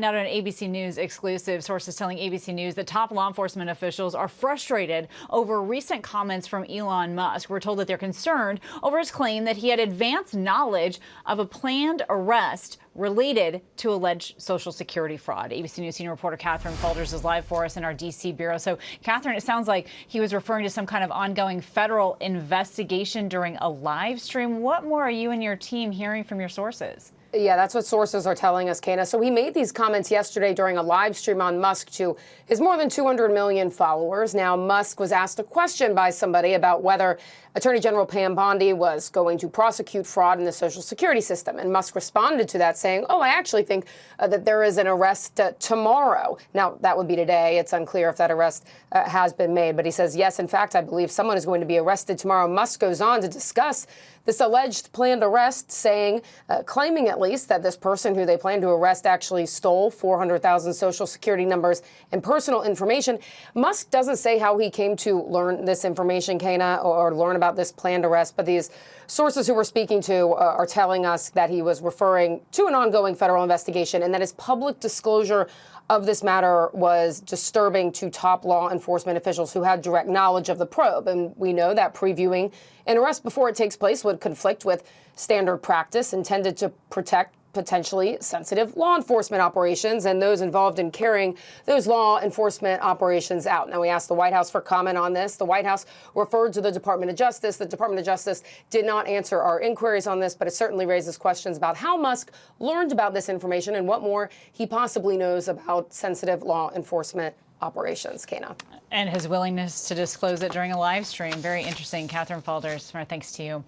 Now to an ABC News exclusive. Sources telling ABC News that top law enforcement officials are frustrated over recent comments from Elon Musk. We're told that they're concerned over his claim that he had advanced knowledge of a planned arrest related to alleged Social Security fraud. ABC News senior reporter Catherine Faulders is live for us in our D.C. bureau. So, Catherine, it sounds like he was referring to some kind of ongoing federal investigation during a live stream. What more are you and your team hearing from your sources? Yeah, that's what sources are telling us, Kana. So he made these comments yesterday during a live stream on Musk to his more than 200 million followers. Now, Musk was asked a question by somebody about whether Attorney General Pam Bondi was going to prosecute fraud in the Social Security system. And Musk responded to that saying, I actually think that there is an arrest tomorrow. Now, that would be today. It's unclear if that arrest has been made. But he says, yes, in fact, I believe someone is going to be arrested tomorrow. Musk goes on to discuss this alleged planned arrest, saying, claiming at least that this person who they plan to arrest actually stole 400,000 Social Security numbers and personal information. Musk doesn't say how he came to learn this information, Kana, or learn about this planned arrest. But these sources who we're speaking to are telling us that he was referring to an ongoing federal investigation and that his public disclosure of this matter was disturbing to top law enforcement officials who had direct knowledge of the probe. And we know that previewing an arrest before it takes place would conflict with standard practice intended to protect potentially sensitive law enforcement operations and those involved in carrying those law enforcement operations out. Now, we asked the White House for comment on this. The White House referred to the Department of Justice. The Department of Justice did not answer our inquiries on this, but it certainly raises questions about how Musk learned about this information and what more he possibly knows about sensitive law enforcement operations, Kana. And his willingness to disclose it during a live stream. Very interesting. Catherine Faulders, thanks to you.